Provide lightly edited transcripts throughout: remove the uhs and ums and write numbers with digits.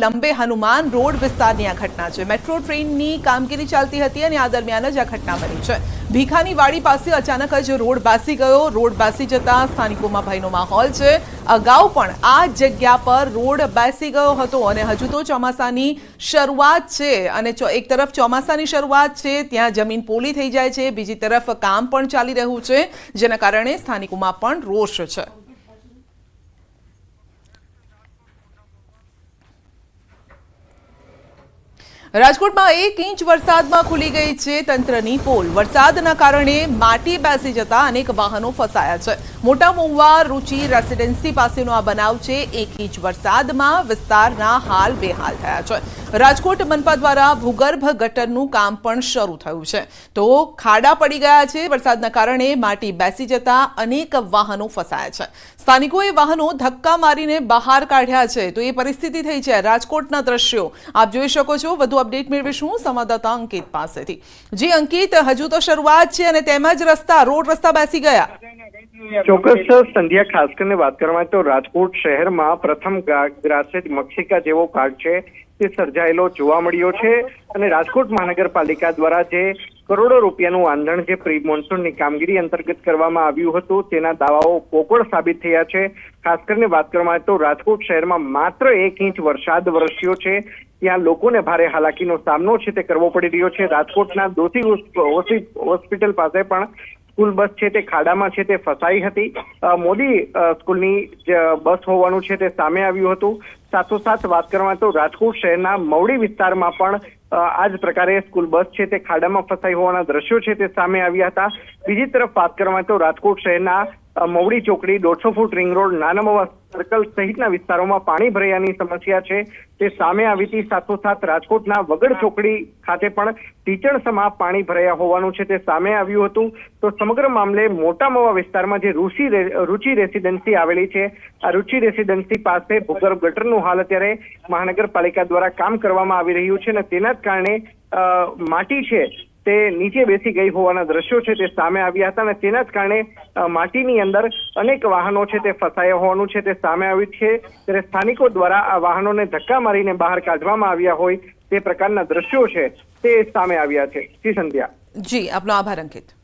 લંબે Hanuman road વિસ્તારની આ ઘટના છે। મેટ્રો ટ્રેનની કામગીરી ચાલતી હતી અને આ દરમિયાન જ આ ઘટના બની છે। ભીખાની વાડી પાસે અચાનક જ રોડ બાસી ગયો। રોડ બાસી જતા સ્થાનિકોમાં ભયનો માહોલ છે। અગાઉ પણ આ જગ્યા પર રોડ બેસી ગયો હતો અને હજુ તો ચોમાસાની શરૂઆત છે અને એક તરફ ચોમાસાની શરૂઆત છે, ત્યાં જમીન પોલી થઈ જાય છે, બીજી તરફ કામ પણ ચાલી રહ્યું છે, જેના કારણે સ્થાનિકોમાં પણ રોષ છે। રાજકોટમાં 1 ઇંચ વરસાદમાં ખુલી ગઈ છે તંત્રની પોલ। વરસાદના કારણે માટી બેસી જતા અનેક વાહનો ફસાયા છે। મોટા મહુવા રુચિ રેસિડેન્સી પાસેનો આ બનાવ છે। 1 ઇંચ વરસાદમાં વિસ્તારના હાલ બેહાલ થયા છે। રાજકોટ મનપા દ્વારા ભૂગર્ભ ગટરનું કામ પણ શરૂ થયું છે, તો ખાડા પડી ગયા છે। વરસાદના કારણે માટી બેસી જતા અનેક વાહનો ફસાયા છે। સ્થાનિકોએ વાહનો ધક્કા મારીને બહાર કાઢ્યા છે, તો એ પરિસ્થિતિ થઈ છે। રાજકોટના દ્રશ્યો આપ જોઈ શકો છો। વધુ અપડેટ મેળવીશું સંવાદદાતા અંકિત પાસેથી। જી અંકિત, હજુ તો શરૂઆત છે અને તેમજ રોડ રસ્તા બેસી ગયા। ચોક્કસ સંધ્યા, ખાસ કરીને વાત કરવામાં તો રાજકોટ શહેરમાં પ્રથમ ગ્રાસિત મક્ષિકા જેવો ઘાટ છે તે સર્જાયેલો જોવા મળ્યો છે અને રાજકોટ મહાનગરપાલિકા દ્વારા જે કરોડો રૂપિયાનું આંધણ જે પ્રી મોન્સૂનની કામગીરી અંતર્ગત કરવામાં આવ્યું હતું તેના દાવાઓ પોકળ સાબિત થયા છે। ખાસ કરીને વાત કરવામાં તો રાજકોટ શહેરમાં માત્ર 1 ઇંચ વરસાદ વરસ્યો છે, ત્યાં લોકોને ભારે હાલાકીનો સામનો છે તે કરવો પડી રહ્યો છે। રાજકોટના દોશી હોસ્પિટલ પાસે પણ સ્કૂલ બસ છે તે ખાડામાં છે તે ફસાઈ હતી। મોદી સ્કૂલની બસ હોવાનું છે તે સામે આવ્યું હતું। સાથોસાથ વાત કરવામાં તો રાજકોટ શહેરના મવડી વિસ્તારમાં પણ આ જ પ્રકારે સ્કૂલ બસ છે તે ખાડામાં ફસાઈ હોવાના દ્રશ્યો છે તે સામે આવ્યા હતા। બીજી તરફ વાત કરવામાં તો રાજકોટ શહેરના મવડી ચોકડી, 150 ફૂટ રિંગ રોડ, નાના મવા સર્કલ સહિતના વિસ્તારોમાં પાણી ભરાયાની સમસ્યા છે તે સામે આવી હતી। સાથોસાથ રાજકોટના વગડ ચોકડી ખાતે પણ ટીચણસમાં પાણી ભરાયા હોવાનું છે તે સામે આવ્યું હતું। તો સમગ્ર મામલે મોટા મવા વિસ્તારમાં જે રુચિ રેસિડેન્સી આવેલી છે, આ રુચિ રેસિડેન્સી પાસે ભૂગર્ભ ગટરનું હાલ અત્યારે મહાનગરપાલિકા દ્વારા કામ કરવામાં આવી રહ્યું છે અને તેના જ કારણે માટી છે તે નીચે બેસી ગઈ હોવાના દ્રશ્યો છે તે સામે આવ્યા હતા અને તેના જ કારણે માટીની અંદર અનેક વાહનો છે તે ફસાયા હોવાનું છે તે સામે આવ્યું છે। ત્યારે સ્થાનિકો દ્વારા આ વાહનોને ધક્કા મારીને બહાર કાઢવામાં આવ્યા હોય તે પ્રકારના દ્રશ્યો છે તે સામે આવ્યા છે। જી સંધ્યા। જી, આપનો આભાર અંકિત।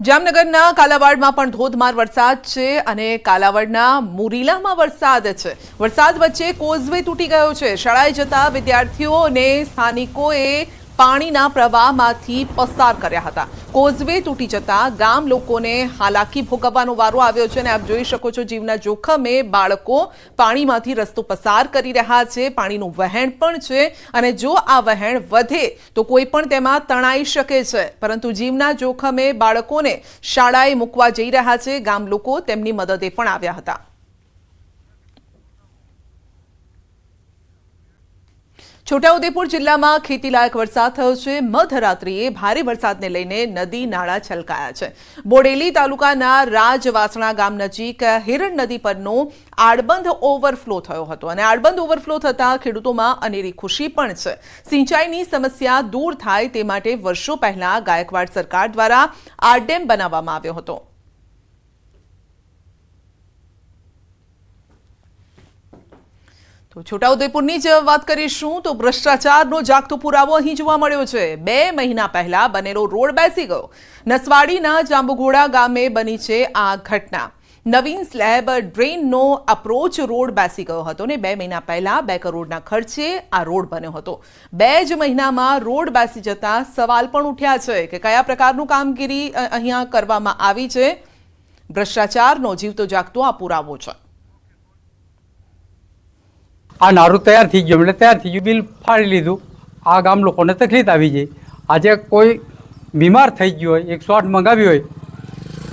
જામનગરના કાલાવાડમાં પણ ધોધમાર વરસાદ છે અને કાલાવાડના મુરીલામાં વરસાદ છે। વરસાદ વચ્ચે કોઝવે તૂટી ગયો છે। શાળાએ જતા વિદ્યાર્થીઓને સ્થાનિકોએ પાણીના પ્રવાહમાંથી પસાર કર્યા હતા। કોઝવે તૂટી જતા ગામ લોકોને હાલાકી ભોગવવાનો વારો આવ્યો છે અને આપ જોઈ શકો છો જીવના જોખમે બાળકો પાણીમાંથી રસ્તો પસાર કરી રહ્યા છે। પાણીનું વહેણ પણ છે અને જો આ વહેણ વધે તો કોઈ પણ તેમાં તણાઈ શકે છે, પરંતુ જીવના જોખમે બાળકોને શાળાએ મૂકવા જઈ રહ્યા છે। ગામ લોકો તેમની મદદે પણ આવ્યા હતા। છોટાઉદેપુર જિલ્લામાં ખેતીલાયક વરસાદ થયો છે। મધરાત્રિએ ભારે વરસાદને લઈને નદી નાળા છલકાયા છે। બોડેલી તાલુકાના રાજવાસણા ગામ નજીક હિરણ નદી પરનો આડબંધ ઓવરફ્લો થયો હતો અને આડબંધ ઓવરફ્લો થતા ખેડૂતોમાં અનેરી ખુશી પણ છે। સિંચાઈની સમસ્યા દૂર થાય તે માટે વર્ષો પહેલા ગાયકવાડ સરકાર દ્વારા આ ડેમ બનાવવામાં આવ્યો હતો। તો છોટાઉદેપુરની જ વાત કરીશું તો ભ્રષ્ટાચારનો જાગતો પુરાવો અહીં જોવા મળ્યો છે। 2 મહિના પહેલા બનેલો રોડ બેસી ગયો। નસવાડીના જાંબુઘોડા ગામે બની છે આ ઘટના। નવીન સ્લેબ ડ્રેનનો અપ્રોચ રોડ બેસી ગયો હતો ને 2 મહિના પહેલા 2 કરોડના ખર્ચે આ રોડ બન્યો હતો। 2 જ મહિનામાં રોડ બેસી જતા સવાલ પણ ઉઠ્યા છે કે કયા પ્રકારનું કામગીરી અહીંયા કરવામાં આવી છે। ભ્રષ્ટાચારનો જીવતો જાગતો આ પુરાવો છે। આ નારું તૈયાર થઈ ગયું, એટલે તૈયાર થઈ ગયું, બિલ ફાડી લીધું। આ ગામ લોકોને તકલીફ આવી જાય। આજે કોઈ બીમાર થઈ ગયું હોય, 108 મંગાવી હોય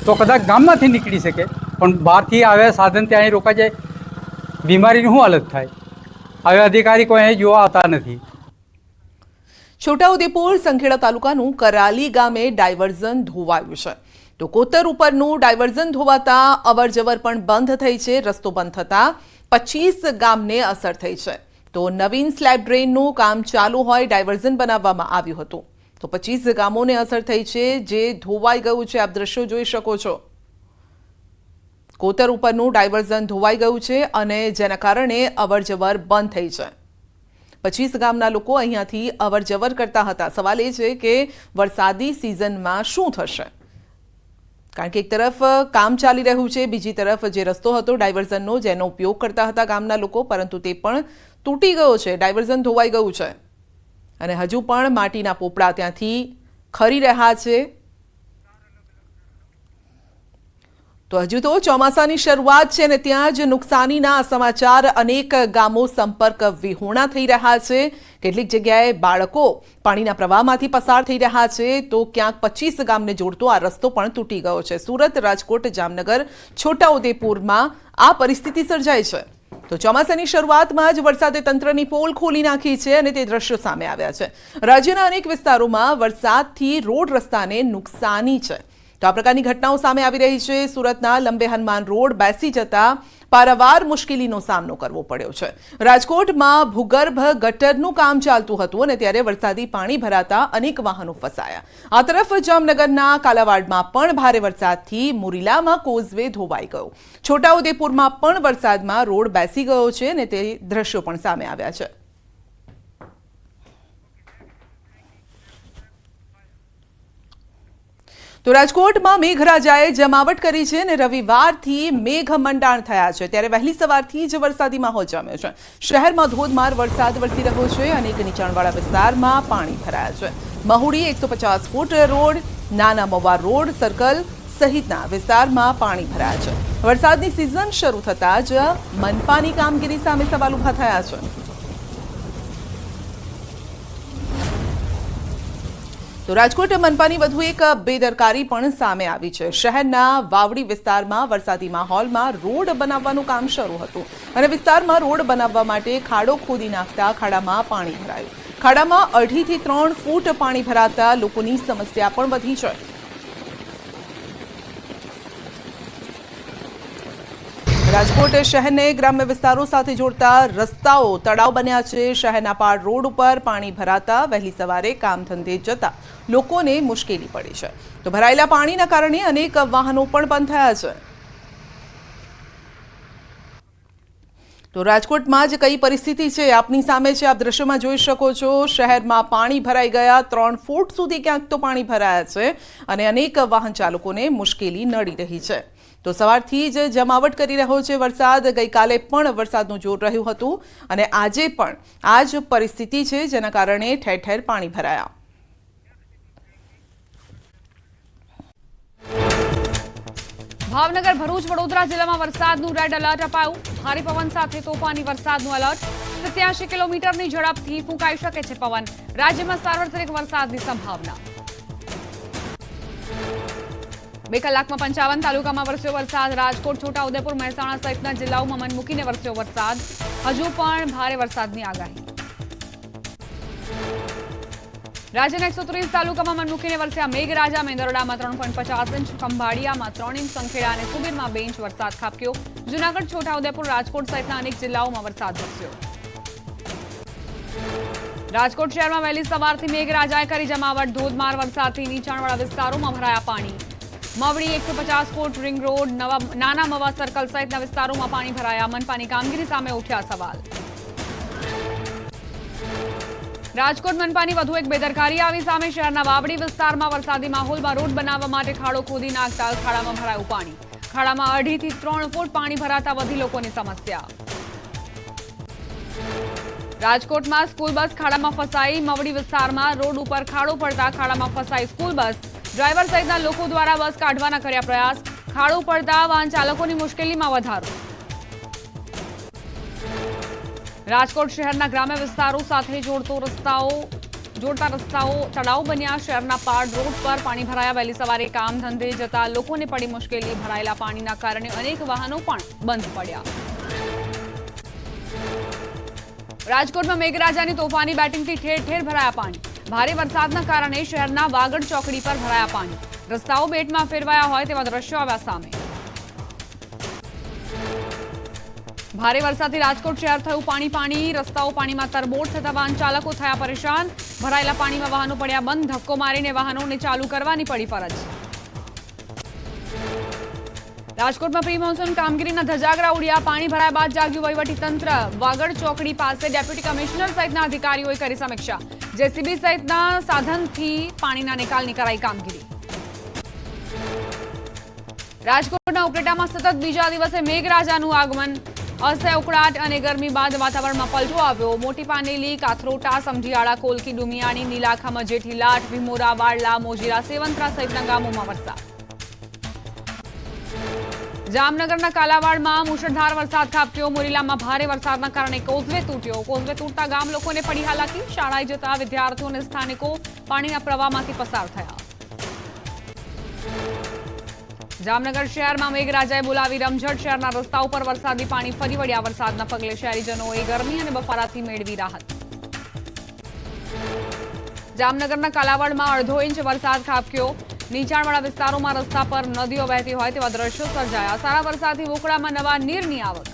તો કદાચ ગામમાંથી નીકળી શકે, પણ બહારથી આવે સાધન ત્યાં અહીં રોકાઈ જાય, બીમારીની શું હાલત થાય? હવે અધિકારી કોઈ અહીં જોવા આવતા નથી। છોટાઉદેપુર સંખેડા તાલુકાનું કરાલી ગામે ડાયવર્ઝન ધોવાયું છે। તો કોતર ઉપરનું ડાયવર્ઝન ધોવાતા અવરજવર પણ બંધ થઈ છે। રસ્તો બંધ થતા 25 ગામને અસર થઈ છે। તો નવીન સ્લેબ ડ્રેનનું કામ ચાલુ હોય ડાયવર્ઝન બનાવવામાં આવ્યું હતું, તો 25 ગામોને અસર થઈ છે, જે ધોવાઈ ગયું છે। આપ દ્રશ્યો જોઈ શકો છો। કોતર ઉપરનું ડાયવર્ઝન ધોવાઈ ગયું છે અને જેના કારણે અવરજવર બંધ થઈ છે. 25 ગામના લોકો અહીંયાથી અવરજવર કરતા હતા. સવાલ એ છે કે વરસાદી સિઝનમાં શું થશે, કારણ કે એક તરફ કામ ચાલી રહ્યું છે, બીજી તરફ જે રસ્તો હતો ડાયવર્ઝનનો જેનો ઉપયોગ કરતા હતા ગામના લોકો, પરંતુ તે પણ તૂટી ગયો છે, ડાયવર્ઝન ધોવાઈ ગયું છે અને હજુ પણ માટીના પોપડા ત્યાંથી ખરી રહ્યા છે. તો હજુ તો ચોમાસાની શરૂઆત છે ને ત્યાં જ નુકસાનીના સમાચાર. અનેક ગામો સંપર્ક વિહોણા થઈ રહ્યા છે. કેટલીક જગ્યાએ બાળકો પાણીના પ્રવાહમાંથી પસાર થઈ રહ્યા છે, તો ક્યાંક 25 ગામને જોડતો આ રસ્તો પણ તૂટી ગયો છે. સુરત, રાજકોટ, જામનગર, છોટાઉદેપુરમાં આ પરિસ્થિતિ સર્જાઈ છે. તો ચોમાસાની શરૂઆતમાં જ વરસાદે તંત્રની પોલ ખોલી નાખી છે અને તે દ્રશ્યો સામે આવ્યા છે. રાજ્યના અનેક વિસ્તારોમાં વરસાદથી રોડ રસ્તાને નુકસાની છે. તો આ પ્રકારની ઘટનાઓ સામે આવી રહી છે. સુરતના લંબે હનુમાન રોડ બેસી જતા પારાવાર મુશ્કેલીનો સામનો કરવો પડ્યો છે. રાજકોટમાં ભૂગર્ભ ગટરનું કામ ચાલતું હતું અને ત્યારે વરસાદી પાણી ભરાતા અનેક વાહનો ફસાયા. આ તરફ જામનગરના કાલાવાડમાં પણ ભારે વરસાદથી મુરીલામાં કોઝવે ધોવાઈ ગયો. છોટાઉદેપુરમાં પણ વરસાદમાં રોડ બેસી ગયો છે અને તે દ્રશ્યો પણ સામે આવ્યા છે. તો રાજકોટમાં મેઘરાજાએ જમાવટ કરી છે અને રવિવારથી મેઘમંડાણ થયા છે. ત્યારે વહેલી સવારથી જ વરસાદી માહોલ જામ્યો છે. શહેરમાં ધોધમાર વરસાદ વરસી રહ્યો છે. અનેક નીચાણવાળા વિસ્તારમાં પાણી ભરાયા છે. મહુડી 150 ફૂટ રોડ, નાના મવા રોડ સર્કલ સહિતના વિસ્તારમાં પાણી ભરાયા છે. વરસાદની સિઝન શરૂ થતાં જ મનપાની કામગીરી સામે સવાલ ઉભા થયા છે. તો રાજકોટ મનપાની વધુ એક બેદરકારી પણ સામે આવી છે. શહેરના વાવડી વિસ્તારમાં વરસાદી માહોલમાં રોડ બનાવવાનું કામ શરૂ હતું અને વિસ્તારમાં રોડ બનાવવા માટે ખાડો ખોદી નાખતા ખાડામાં પાણી ભરાયું. ખાડામાં 2.5 થી 3 ફૂટ પાણી ભરાતા લોકોની સમસ્યા પણ વધી છે. રાજકોટ શહેરને ગ્રામ્ય વિસ્તારો સાથે જોડતા રસ્તાઓ તળાવ બન્યા છે. શહેરના પાડ રોડ ઉપર પાણી ભરાતા વહેલી સવારે કામ ધંધે જતા લોકોને મુશ્કેલી પડી છે. તો ભરાયેલા પાણીના કારણે અનેક વાહનો પણ બંધ થયા છે. તો રાજકોટમાં જ કઈ પરિસ્થિતિ છે આપની સામે છે, આપ દ્રશ્યમાં જોઈ શકો છો. શહેરમાં પાણી ભરાઈ ગયા, 3 ફૂટ સુધી ક્યાંક તો પાણી ભરાયા છે અને અનેક વાહન ચાલકોને મુશ્કેલી નડી રહી છે. તો સવારથી જ જમાવટ કરી રહ્યો છે વરસાદ. ગઈકાલે પણ વરસાદનું જોર રહ્યું હતું અને આજે પણ આ જ પરિસ્થિતિ છે, જેના કારણે ઠેર ઠેર પાણી ભરાયા. ભાવનગર, ભરૂચ, વડોદરા જિલ્લામાં વરસાદનું રેડ એલર્ટ અપાયું. ભારે પવન સાથે તોફાની વરસાદનું એલર્ટ. 87 કિલોમીટરની ઝડપથી ફૂંકાઈ શકે છે પવન. રાજ્યમાં સાર્વત્રિક વરસાદની સંભાવના. 2 કલાકમાં 55 તાલુકામાં વરસ્યો વરસાદ. રાજકોટ, છોટાઉદેપુર, મહેસાણા સહિતના જિલ્લાઓમાં મન મૂકીને વરસ્યો વરસાદ. હજુ પણ ભારે વરસાદની આગાહી. રાજ્યના 130 તાલુકામાં મન મૂકીને વરસ્યા મેઘરાજા. મેંદરડામાં 3.50 ઇંચ, ખંભાળિયામાં 3 ઇંચ, સંખેડા અને સુબીરમાં 2 ઇંચ વરસાદ ખાબક્યો. જૂનાગઢ, છોટાઉદેપુર, રાજકોટ સહિતના અનેક જિલ્લાઓમાં વરસાદ વરસ્યો. રાજકોટ શહેરમાં વહેલી સવારથી મેઘરાજાએ કરી જમાવટ. ધોધમાર વરસાદથી નીચાણવાળા વિસ્તારોમાં ભરાયા પાણી. મવડી 150 ફૂટ રિંગ રોડ, નાના મવા સર્કલ સહિતના વિસ્તારોમાં પાણી ભરાયા. મનપાની કામગીરી સામે ઉઠ્યા સવાલ. રાજકોટ મનપાની વધુ એક બેદરકારી આવી સામે. શહેરના વાવડી વિસ્તારમાં વરસાદી માહોલમાં રોડ બનાવવા માટે ખાડો ખોદી નાખતા ખાડામાં ભરાયું પાણી. ખાડામાં 2.5 થી 3 ફૂટ પાણી ભરાતા વધી લોકોની સમસ્યા. રાજકોટમાં સ્કૂલ બસ ખાડામાં ફસાઈ. મવડી વિસ્તારમાં રોડ ઉપર ખાડો પડતા ખાડામાં ફસાઈ સ્કૂલ બસ. ડ્રાઈવર સહિતના લોકો દ્વારા બસ કાઢવાના કર્યા પ્રયાસ. ખાડો પડતા વાહન ચાલકોની મુશ્કેલીમાં વધારો. રાજકોટ શહેરના ગ્રામ્ય વિસ્તારો સાથે જોડતા રસ્તાઓ તળાવ બન્યા. શહેરના પાડ રોડ પર પાણી ભરાયા. વહેલી સવારે કામ ધંધે જતા લોકોને પડી મુશ્કેલી. ભરાયેલા પાણીના કારણે અનેક વાહનો પણ બંધ પડ્યા. રાજકોટમાં મેઘરાજાની તોફાની બેટિંગથી ઠેર ઠેર ભરાયા પાણી. ભારે વરસાદના કારણે શહેરના વાગડ ચોકડી પર ભરાયા પાણી. રસ્તાઓ બેટમાં ફેરવાયા હોય તેવા દ્રશ્યો આવ્યા સામે. ભારે વરસાદથી રાજકોટ શહેર થયું પાણી. રસ્તાઓ પાણીમાં તરબોળ થતા વાહન ચાલકો થયા પરેશાન. ભરાયેલા પાણીમાં વાહનો પડ્યા બંધ. ધક્કો મારીને વાહનોને ચાલુ કરવાની પડી ફરજ. રાજકોટમાં પ્રી મોન્સૂન કામગીરીના ધજાગરા ઉડ્યા. પાણી ભરાયા બાદ જાગ્યું વહીવટીતંત્ર. વાગડ ચોકડી પાસે ડેપ્યુટી કમિશનર સહિતના અધિકારીઓએ કરી સમીક્ષા. જેસીબી સહિતના સાધનથી પાણીના નિકાલની કરાઈ કામગીરી. રાજકોટના ઉપલેટામાં સતત બીજા દિવસે મેઘરાજાનું આગમન. અસહ્ય ઉકળાટ અને ગરમી બાદ વાતાવરણમાં પલટો આવ્યો. મોટી પાનેલી, કાથરોટા, સમઢિયાળા, કોલકી, ડુમિયાણી, નીલાખા, મજેઠી, લાઠ, ભીમોરા, વાડલા, મોજીરા, સેવંતરા સહિતના ગામોમાં વરસાદ. જામનગરના કાલાવાડમાં મુશળધાર વરસાદ ખાબક્યો. મોરીલામાં ભારે વરસાદના કારણે કોઝવે તૂટ્યો. કોઝવે તૂટતા ગામ લોકોને પડી હાલાકી. શાળાએ જતા વિદ્યાર્થીઓ અને સ્થાનિકો પાણીના પ્રવાહમાંથી પસાર થયા. જામનગર શહેરમાં મેઘરાજાએ બોલાવી રમઝટ. શહેરના રસ્તાઓ પર વરસાદી પાણી ફરી વળ્યા. વરસાદના પગલે શહેરીજનોએ ગરમી અને બફારાથી મેળવી રાહત. જામનગરના કાલાવાડમાં અડધો ઇંચ વરસાદ ખાબક્યો. નીચાણવાળા વિસ્તારોમાં રસ્તા પર નદીઓ વહેતી હોય તેવા દ્રશ્યો સર્જાયા. સારા વરસાદથી વોકળામાં નવા નીરની આવક.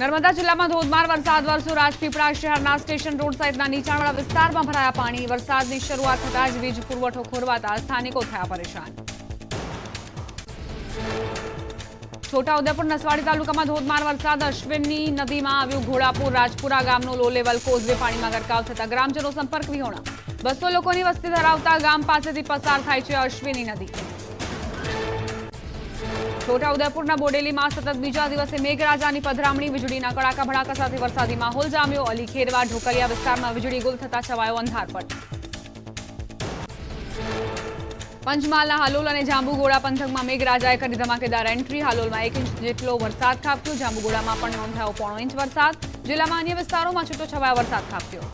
નર્મદા જિલ્લામાં ધોધમાર વરસાદ વરસ્યો. રાજપીપળા શહેરના સ્ટેશન રોડ સહિતના નીચાણવાળા વિસ્તારમાં ભરાયા પાણી. વરસાદની શરૂઆત થતાં જ વીજ પુરવઠો ખોરવાતા સ્થાનિકો થયા પરેશાન. છોટાઉદેપુર નસવાડી તાલુકામાં ધોધમાર વરસાદ. અશ્વિની નદીમાં આવ્યું ઘોડાપુર. રાજપુરા ગામનો લો લેવલ કોઝવે પાણીમાં ગરકાવ થતા ગ્રામજનો સંપર્ક વિહોણા. 200 લોકોની વસ્તી ધરાવતા ગામ પાસેથી પસાર થાય છે અશ્વિની નદી. છોટાઉદેપુરના બોડેલીમાં સતત બીજા દિવસે મેઘરાજાની પધરામણી. વીજળીના કડાકા ભડાકા સાથે વરસાદી માહોલ જામ્યો. અલી ખેરવા, ઢોકલિયા વિસ્તારમાં વીજળી ગુલ થતા છવાયો અંધારપટ. પંચમહાલના હાલોલ અને જાંબુગોડા પંથકમાં મેઘરાજાએ કરી ધમાકેદાર એન્ટ્રી. હાલોલમાં 1 ઇંચ જેટલો વરસાદ ખાબક્યો. જાંબુગોડામાં પણ નોંધાયો 1.5 ઇંચ વરસાદ. જિલ્લામાં અન્ય વિસ્તારોમાં છૂટો છવાયો વરસાદ ખાબક્યો.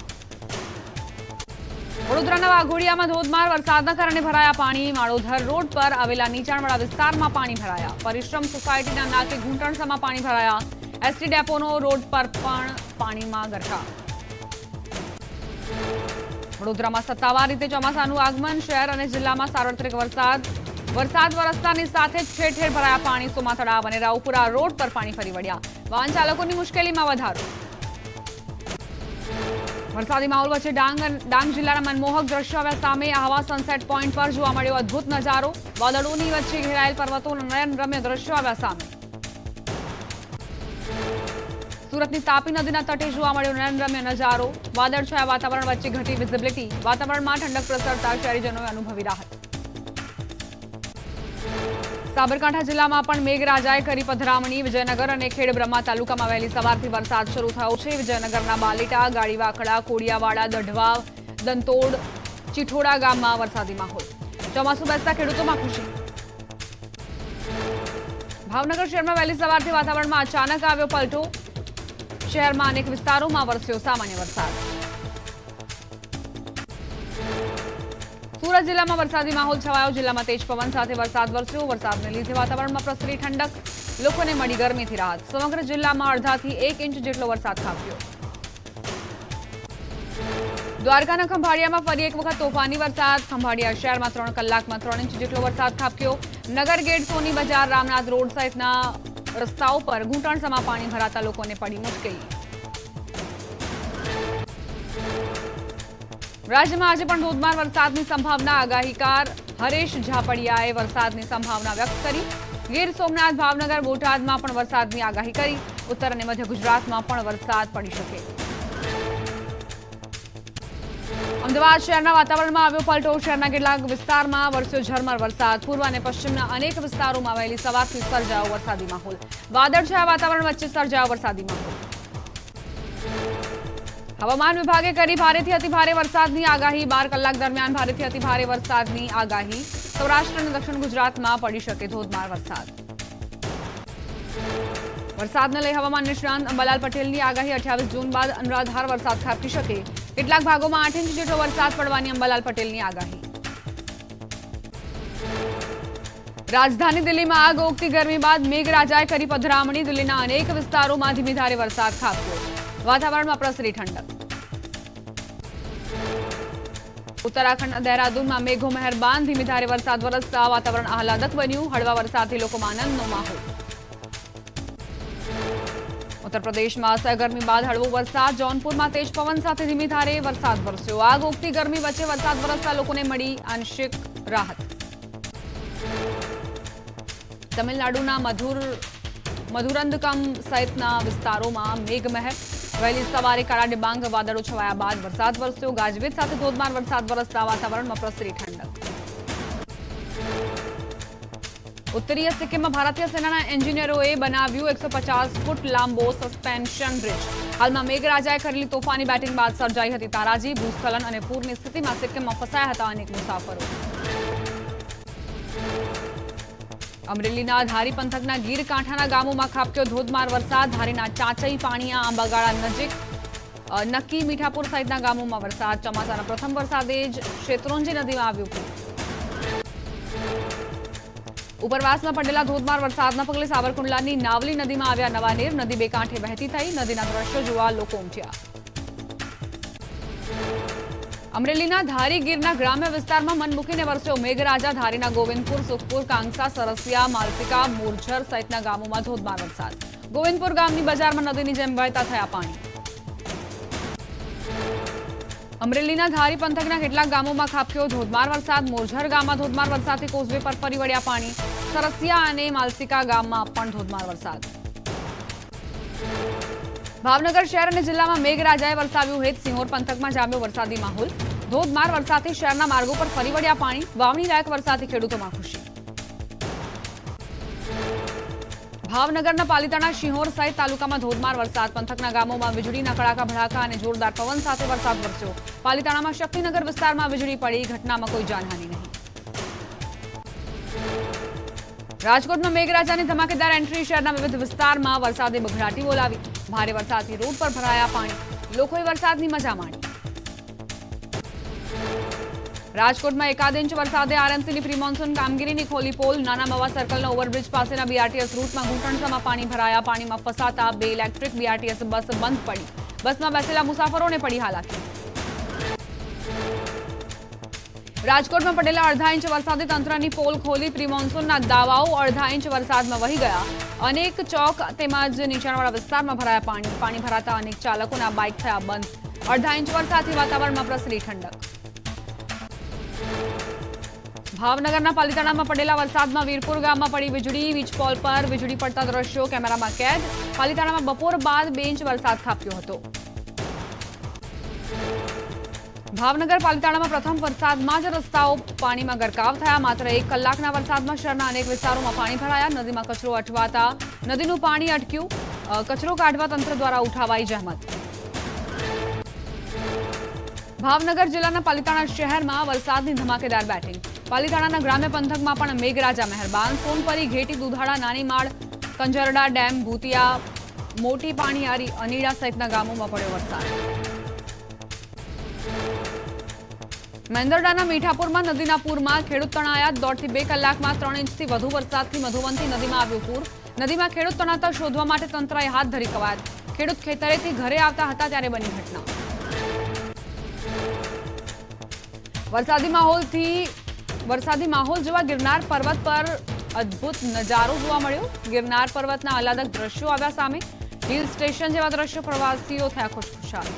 વડોદરાના વાઘોડિયામાં ધોધમાર વરસાદના કારણે ભરાયા પાણી. માળોધર રોડ પર આવેલા નીચાણવાળા વિસ્તારમાં પાણી ભરાયા. પરિશ્રમ સોસાયટીના નાકે ઘૂંટણસામાં પાણી ભરાયા. એસટી ડેપોનો રોડ પર પણ પાણીમાં ગરકાવ. વડોદરામાં સત્તાવાર રીતે ચોમાસાનું આગમન. શહેર અને જિલ્લામાં સાર્વત્રિક વરસાદ વરસતાની સાથે જ ઠેર ઠેર ભરાયા પાણી. સોમા તળાવ અને રાવપુરા રોડ પર પાણી ફરી વળ્યા. વાહન ચાલકોની મુશ્કેલીમાં વધારો. વરસાદી માહોલ વચ્ચે ડાંગ જિલ્લાના મનમોહક દ્રશ્યો આવ્યા સામે. આહવા સનસેટ પોઈન્ટ પર જોવા મળ્યો અદ્ભુત નજારો. વાદળોની વચ્ચે ઘેરાયેલ પર્વતોના નયનરમ્ય દ્રશ્યો આવ્યા સામે. સુરતની તાપી નદીના તટે જોવા મળ્યો નયનરમ્ય નજારો. વાદળછાયા વાતાવરણ વચ્ચે ઘટી વિઝિબિલિટી. વાતાવરણમાં ઠંડક પ્રસરતા શહેરીજનોએ અનુભવી રાહત. સાબરકાંઠા જિલ્લામાં પણ મેઘરાજાએ કરી પધરામણી. વિજયનગર અને ખેડબ્રહ્મા તાલુકામાં વહેલી સવારથી વરસાદ શરૂ થયો છે. વિજયનગરના બાલેટા, ગાડીવાકડા, કોડિયાવાડા, દઢવા, દંતોડ, ચીઠોડા ગામમાં વરસાદી માહોલ. ચોમાસું બેસતા ખેડૂતોમાં ખુશી. ભાવનગર શહેરમાં વહેલી સવારથી વાતાવરણમાં અચાનક આવ્યો પલટો. શહેરમાં અનેક વિસ્તારોમાં વરસ્યો સામાન્ય વરસાદ. સુરત જિલ્લામાં વરસાદી માહોલ છવાયો. જિલ્લામાં તેજ પવન સાથે વરસાદ વરસ્યો. વરસાદને લીધે વાતાવરણમાં પ્રસરી ઠંડક. લોકોને મળી ગરમીથી રાહત. સમગ્ર જિલ્લામાં અડધાથી 1 ઇંચ જેટલો વરસાદ ખાબક્યો. દ્વારકાના ખંભાળિયામાં ફરી એક વખત તોફાની વરસાદ. ખંભાળિયા શહેરમાં 3 કલાકમાં 3 ઇંચ જેટલો વરસાદ ખાબક્યો. નગર ગેટ, સોની બજાર, રામનાથ રોડ સહિતના રસ્તાઓ પર ઘૂંટણસમાં પાણી ભરાતા લોકોને પડી મુશ્કેલી. રાજ્યમાં આજે પણ ધોધમાર વરસાદની સંભાવના. આગાહીકાર હરેશ ઝાપડિયાએ વરસાદની સંભાવના વ્યક્ત કરી. ગીર સોમનાથ, ભાવનગર, બોટાદમાં પણ વરસાદની આગાહી કરી. ઉત્તર અને મધ્ય ગુજરાતમાં પણ વરસાદ પડી શકે. અમદાવાદ શહેરના વાતાવરણમાં આવ્યો પલટો. શહેરના કેટલાક વિસ્તારમાં વરસ્યો ઝરમર વરસાદ. પૂર્વ અને પશ્ચિમના અનેક વિસ્તારોમાં વહેલી સવારથી સર્જાયો વરસાદી માહોલ. વાદળછાયા વાતાવરણ વચ્ચે સર્જાયો વરસાદી માહોલ. હવામાન વિભાગે કરી ભારેથી અતિભારે વરસાદની આગાહી. 12 કલાક દરમિયાન ભારેથી અતિભારે વરસાદની આગાહી. સૌરાષ્ટ્ર અને દક્ષિણ ગુજરાતમાં પડી શકે ધોધમાર વરસાદ. વરસાદને લઈ હવામાન નિષ્ણાંત અંબાલાલ પટેલની આગાહી. 28 જૂન બાદ અનરાધાર વરસાદ ખાબકી શકે. કેટલાક ભાગોમાં 8 ઇંચ જેટલો વરસાદ પડવાની અંબાલાલ પટેલની આગાહી. રાજધાની દિલ્હીમાં આગ ઓગતી ગરમી બાદ મેઘરાજાએ કરી પધરામણી. દિલ્હીના અનેક વિસ્તારોમાં ધીમી ધારે વરસાદ ખાબક્યો. વાતાવરણમાં પ્રસરી ઠંડક. ઉત્તરાખંડના દહેરાદૂનમાં મેઘો મહેરબાન. ધીમી ધારે વરસાદ વરસતા વાતાવરણ આહલાદક બન્યું. હળવા વરસાદથી લોકોમાં આનંદનો માહોલ. ઉત્તર પ્રદેશમાં અસહ્ય ગરમી બાદ હળવો વરસાદ. જૌનપુરમાં તેજ પવન સાથે ધીમી ધારે વરસાદ વરસ્યો. આગ ઓગતી ગરમી વચ્ચે વરસાદ વરસતા લોકોને મળી આંશિક રાહત. તમિલનાડુના મધુરંદકમ સહિતના વિસ્તારોમાં મેઘમહેર. વહેલી સવારે કાળા ડિબાંગ વાદળો છવાયા બાદ વરસાદ વરસ્યો. ગાજવીજ સાથે ધોધમાર વરસાદ વરસતા વાતાવરણમાં પ્રસરી ઠંડક. ઉત્તરીય સિક્કિમમાં ભારતીય સેનાના એન્જિનિયરોએ બનાવ્યું 150 ફૂટ લાંબો સસ્પેન્શન બ્રિજ. હાલમાં મેઘરાજાએ કરેલી તોફાની બેટિંગ બાદ સર્જાઈ હતી તારાજી. ભૂસ્ખલન અને પૂરની સ્થિતિમાં સિક્કિમમાં ફસાયા હતા અનેક મુસાફરો. અમરેલીના ધારી પંથકના ગીર કાંઠાના ગામોમાં ખાબક્યો ધોધમાર વરસાદ. ધારીના ચાચઈ, પાણીયા, આંબાગાળા નજીક નક્કી, મીઠાપુર સહિતના ગામોમાં વરસાદ. ચોમાસાના પ્રથમ વરસાદે જ શેત્રુંજી નદીમાં આવ્યું પૂર. ઉપરવાસમાં પડેલા ધોધમાર વરસાદના પગલે સાવરકુંડલાની નાવલી નદીમાં આવ્યા નવા નીર. નદી બે કાંઠે વહેતી થઈ. નદીના દ્રશ્યો જોવા લોકો ઉમટ્યા. અમરેલીના ધારી ગીરના ગ્રામ્ય વિસ્તારમાં મન મૂકીને વરસ્યો મેઘરાજા. ધારીના ગોવિંદપુર, સુખપુર, કાંગસા, સરસિયા, માલતિકા, મૂરઝર સહિતના ગામોમાં ધોધમાર વરસાદ. ગોવિંદપુર ગામની બજારમાં નદીની જેમ વહેતા થયા પાણી. અમરેલીના ધારી પંથકના કેટલાક ગામોમાં ખાબક્યો ધોધમાર વરસાદ. મૂરઝર ગામમાં ધોધમાર વરસાદથી કોઝવે પર ફરી વળ્યા પાણી. સરસિયા અને માલતિકા ગામમાં પણ ધોધમાર વરસાદ. ભાવનગર શહેર અને જિલ્લામાં મેઘરાજાએ વરસાવ્યું હેત. સિંહોર પંથકમાં જામ્યો વરસાદી માહોલ. ધોધમાર વરસાદથી શહેરના માર્ગો પર ફરી વળ્યા પાણી. વાવણી લાયક વરસાદથી ખેડૂતોમાં ખુશી. ભાવનગરના પાલિતાણા, શિહોર સહિત તાલુકામાં ધોધમાર વરસાદ. પંથકના ગામોમાં વીજળીના કડાકા ભડાકા અને જોરદાર પવન સાથે વરસાદ વરસ્યો. પાલિતાણામાં શક્તિનગર વિસ્તારમાં વીજળી પડી. ઘટનામાં કોઈ જાનહાનિ નહીં. રાજકોટમાં મેઘરાજાની ધમાકેદાર એન્ટ્રી. શહેરના વિવિધ વિસ્તારમાં વરસાદે બઘડાટી બોલાવી. ભારે વરસાદથી રોડ પર ભરાયા પાણી. લોકોએ વરસાદની મજા માણી. રાજકોટમાં 1 ઇંચ વરસાદે આરએમસીની પ્રી મોન્સૂન કામગીરીની ખોલી પોલ. નાના મવા સર્કલના ઓવરબ્રિજ પાસેના બીઆરટીએસ રૂટમાં ઘૂંટણસમાં પાણી ભરાયા. પાણીમાં ફસાતા 2 ઇલેક્ટ્રિક બીઆરટીએસ બસ બંધ પડી. બસમાં બેસેલા મુસાફરોને પડી હાલાકી. રાજકોટમાં પડેલા 1/2 ઇંચ વરસાદે તંત્રની પોલ ખોલી. પ્રી મોન્સૂનના દાવાઓ 1/2 ઇંચ વરસાદમાં વહી ગયા. અનેક ચોક તેમજ નીચાણવાળા વિસ્તારમાં ભરાયા પાણી. પાણી ભરાતા અનેક ચાલકોના બાઇક થયા બંધ. 1/2 ઇંચ વરસાદથી વાતાવરણમાં પ્રસરી ઠંડક. ભાવનગરના પાલિતાણામાં પડેલા વરસાદમાં વીરપુર ગામમાં પડી વીજળી. વીજપોલ પર વીજળી પડતા દ્રશ્યો કેમેરામાં કેદ. પાલિતાણામાં બપોર બાદ 2 ઇંચ વરસાદ ખાબક્યો હતો. ભાવનગર પાલિતાણામાં પ્રથમ વરસાદમાં જ રસ્તાઓ પાણીમાં ગરકાવ થયા. માત્ર 1 કલાકના વરસાદમાં શહેરના અનેક વિસ્તારોમાં પાણી ભરાયા. નદીમાં કચરો અટવાતા નદીનું પાણી અટક્યું. કચરો કાઢવા તંત્ર દ્વારા ઉઠાવાઈ જહેમત. ભાવનગર જિલ્લાના પાલિતાણા શહેરમાં વરસાદની ધમાકેદાર બેટિંગ. પાલિતાણાના ગ્રામ્ય પંથકમાં પણ મેઘરાજા મહેરબાન. સોનપરી, ઘેટી, દુધાળા, નાનીમાળ, કંજરડા ડેમ, ભૂતિયા, મોટી પાણીયારી, અનીડા સહિતના ગામોમાં પડ્યો વરસાદ. મેંદરડાના મીઠાપુરમાં નદીના પૂરમાં ખેડૂત તણાયા. 1.5 થી 2 કલાકમાં 3 ઇંચથી વધુ વરસાદથી મધુવંતી નદીમાં આવ્યું પૂર. નદીમાં ખેડૂત તણાતા શોધવા માટે તંત્રએ હાથ ધરી કવાયત. ખેડૂત ખેતરેથી ઘરે આવતા હતા ત્યારે બની ઘટના. વરસાદી માહોલ જોવા ગિરનાર પર્વત પર અદ્ભુત નજારો જોવા મળ્યો. ગિરનાર પર્વતના આહલાદક દ્રશ્યો આવ્યા સામે. હિલ સ્ટેશન જેવા દ્રશ્યો પ્રવાસીઓ થયા ખુશખુશાલ.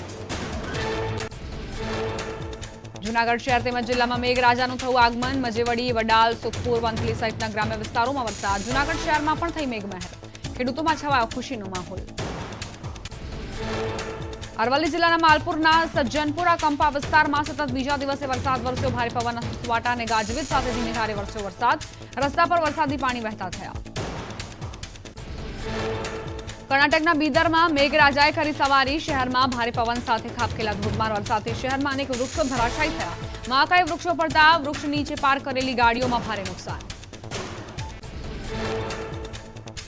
જૂનાગઢ શહેર તેમજ જિલ્લામાં મેઘરાજાનું થયું આગમન. મજેવડી, વડાલ, સુખપુર, વંથલી સહિતના ગ્રામ્ય વિસ્તારોમાં વરસાદ. જૂનાગઢ શહેરમાં પણ થઈ મેઘમહેર. ખેડૂતોમાં છવાયો ખુશીનો માહોલ. અરવલ્લી જિલ્લાના માલપુરના સજ્જનપુરા કંપા વિસ્તારમાં સતત બીજા દિવસે વરસાદ વરસ્યો. ભારે પવનના સુસવાટા અને ગાજવીજ સાથે ધીમી ધારે વરસ્યો વરસાદ. રસ્તા પર વરસાદી પાણી વહેતા થયા. કર્ણાટકના બીદરમાં મેઘરાજાએ કરી સવારી. શહેરમાં ભારે પવન સાથે ખાબકેલા ધોધમાર વરસાદથી શહેરમાં અનેક વૃક્ષો ધરાશાયી થયા. મહાકાય વૃક્ષો પડતા વૃક્ષ નીચે પાર્ક કરેલી ગાડીઓમાં ભારે નુકસાન.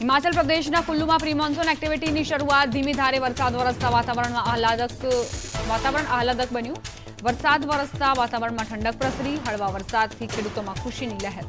હિમાચલ પ્રદેશના કુલ્લુમાં પ્રી મોન્સૂન એક્ટિવિટીની શરૂઆત. ધીમી ધારે વરસાદ વરસતા વાતાવરણ આહલાદક બન્યું. વરસાદ વરસતા વાતાવરણમાં ઠંડક પ્રસરી. હળવા વરસાદથી ખેડૂતોમાં ખુશીની લહેર.